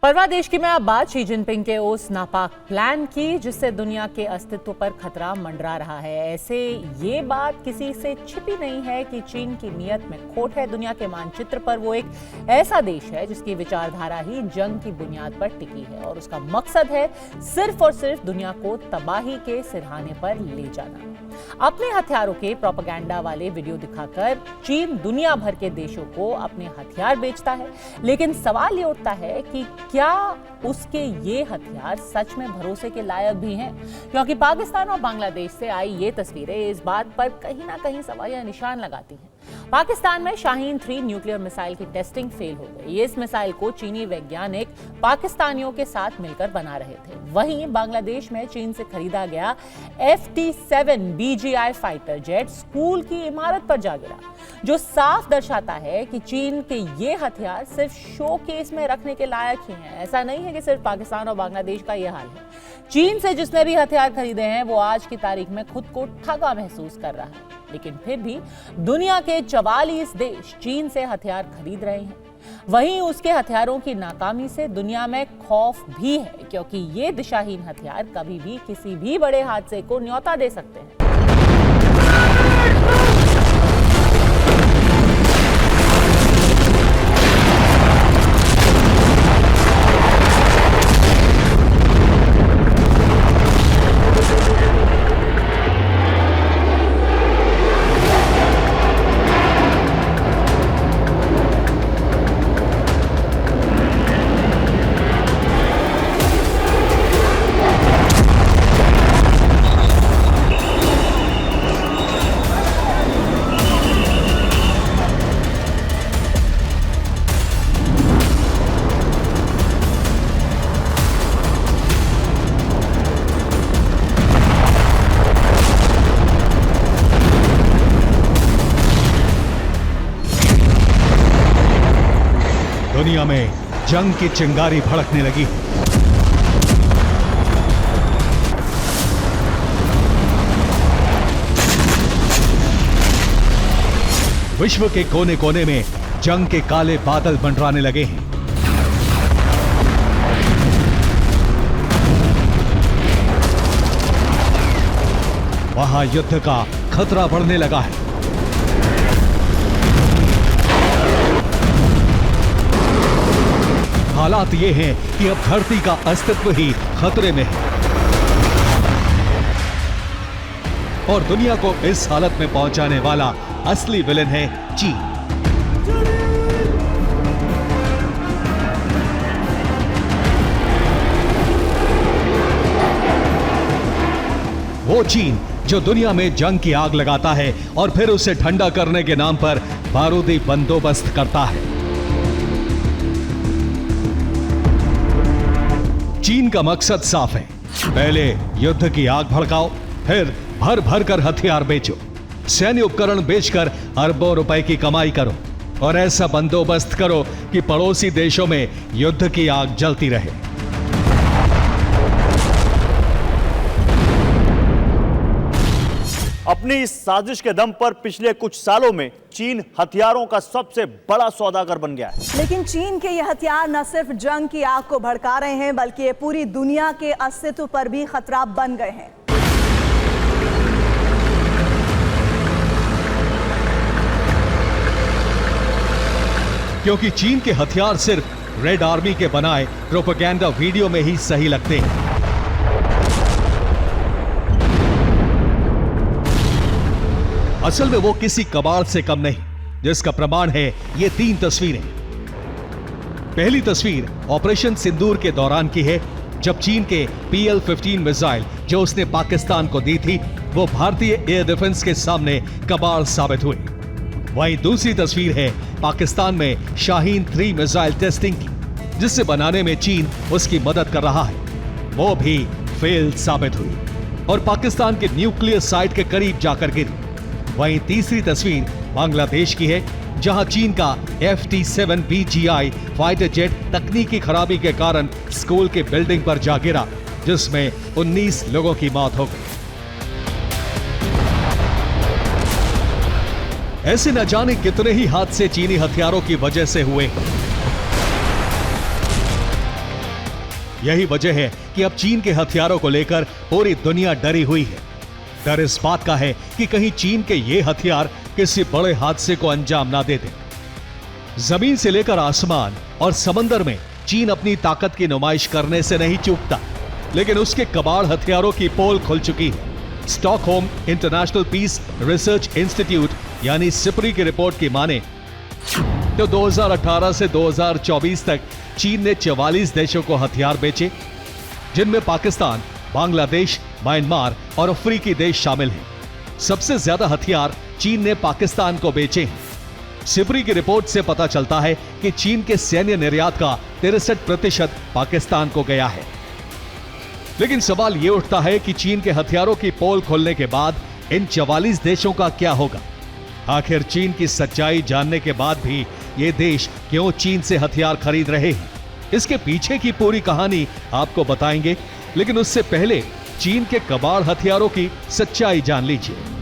परवा देश की मैं अब बात शी जिनपिंग के उस नापाक प्लान की जिससे दुनिया के अस्तित्व पर खतरा मंडरा रहा है। ऐसे ये बात किसी से छिपी नहीं है कि चीन की नीयत में खोट है। दुनिया के मानचित्र पर वो एक ऐसा देश है जिसकी विचारधारा ही जंग की बुनियाद पर टिकी है और उसका मकसद है सिर्फ और सिर्फ दुनिया को तबाही के सिरहाने पर ले जाना। अपने हथियारों के प्रोपेगेंडा वाले वीडियो दिखाकर चीन दुनिया भर के देशों को अपने हथियार बेचता है, लेकिन सवाल ये उठता है कि क्या उसके ये हथियार सच में भरोसे के लायक भी हैं? क्योंकि पाकिस्तान और बांग्लादेश से आई ये तस्वीरें इस बात पर कहीं ना कहीं सवाल या निशान लगाती हैं। पाकिस्तान में शाहीन 3 न्यूक्लियर मिसाइल की टेस्टिंग फेल हो गई। इस मिसाइल को चीनी वैज्ञानिक पाकिस्तानियों के साथ मिलकर बना रहे थे। वहीं बांग्लादेश में चीन से खरीदा गया FT-7 BGI fighter jet school की इमारत पर जा गिरा, जो साफ दर्शाता है कि चीन के ये हथियार सिर्फ शो केस में रखने के लायक ही हैं। ऐसा नहीं है कि सिर्फ पाकिस्तान और बांग्लादेश का ये हाल है। चीन से जिसने भी हथियार खरीदे हैं वो आज की तारीख में खुद को ठगा महसूस कर रहा है, लेकिन फिर भी दुनिया के 44 देश चीन से हथियार खरीद रहे हैं। वहीं उसके हथियारों की नाकामी से दुनिया में खौफ भी है, क्योंकि ये दिशाहीन हथियार कभी भी किसी भी बड़े हादसे को न्योता दे सकते हैं। दुनिया में जंग की चिंगारी भड़कने लगी। विश्व के कोने कोने में जंग के काले बादल मंडराने लगे हैं। वहां युद्ध का खतरा बढ़ने लगा है। हालात ये हैं कि अब धरती का अस्तित्व ही खतरे में है और दुनिया को इस हालत में पहुंचाने वाला असली विलेन है चीन। वो चीन जो दुनिया में जंग की आग लगाता है और फिर उसे ठंडा करने के नाम पर बारूदी बंदोबस्त करता है। चीन का मकसद साफ है, पहले युद्ध की आग भड़काओ, फिर भर भर कर हथियार बेचो, सैन्य उपकरण बेचकर अरबों रुपए की कमाई करो और ऐसा बंदोबस्त करो कि पड़ोसी देशों में युद्ध की आग जलती रहे। अपनी इस साजिश के दम पर पिछले कुछ सालों में चीन हथियारों का सबसे बड़ा सौदागर बन गया है। लेकिन चीन के ये हथियार न सिर्फ जंग की आग को भड़का रहे हैं, बल्कि ये पूरी दुनिया के अस्तित्व पर भी खतरा बन गए हैं। क्योंकि चीन के हथियार सिर्फ रेड आर्मी के बनाए प्रोपेगेंडा वीडियो में ही सही लगते हैं। असल में वो किसी कबाड़ से कम नहीं, जिसका प्रमाण है ये 3 तस्वीरें। पहली तस्वीर ऑपरेशन सिंदूर के दौरान की है, जब चीन के PL-15 मिसाइल जो उसने पाकिस्तान को दी थी वो भारतीय एयर डिफेंस के सामने कबाड़ साबित हुई। वहीं दूसरी तस्वीर है पाकिस्तान में शाहीन 3 मिसाइल टेस्टिंग की, जिसे बनाने में चीन उसकी मदद कर रहा है। वो भी फेल साबित हुई और पाकिस्तान के न्यूक्लियर साइट के करीब जाकर गिरी। वहीं तीसरी तस्वीर बांग्लादेश की है, जहां चीन का FT-7 BGI फाइटर जेट तकनीकी खराबी के कारण स्कूल के बिल्डिंग पर जा गिरा, जिसमें 19 लोगों की मौत हो गई। ऐसे न जाने कितने ही हादसे चीनी हथियारों की वजह से हुए। यही वजह है कि अब चीन के हथियारों को लेकर पूरी दुनिया डरी हुई है। डर इस बात का है कि कहीं चीन के ये हथियार किसी बड़े हादसे को अंजाम ना दे दे। जमीन से लेकर आसमान और समंदर में चीन अपनी ताकत की नुमाइश करने से नहीं चूकता, लेकिन उसके कबाड़ हथियारों की पोल खुल चुकी है। Stockholm International Peace Research Institute यानी सिपरी की रिपोर्ट की माने तो 2018 से 2024 तक चीन ने 44 देशों को हथियार बेचे, जिनमें पाकिस्तान, बांग्लादेश, म्यांमार और अफ्रीकी देश शामिल हैं। सबसे ज्यादा हथियार चीन ने पाकिस्तान को बेचे हैं। सिपरी की रिपोर्ट से पता चलता है कि चीन के सैन्य निर्यात का 63% पाकिस्तान को गया है। लेकिन सवाल यह उठता है कि चीन के हथियारों की पोल खोलने के बाद इन 44 देशों का क्या होगा? आखिर चीन की सच्चाई जानने के बाद भी ये देश क्यों चीन से हथियार खरीद रहे हैं? इसके पीछे की पूरी कहानी आपको बताएंगे, लेकिन उससे पहले चीन के कबाड़ हथियारों की सच्चाई जान लीजिए।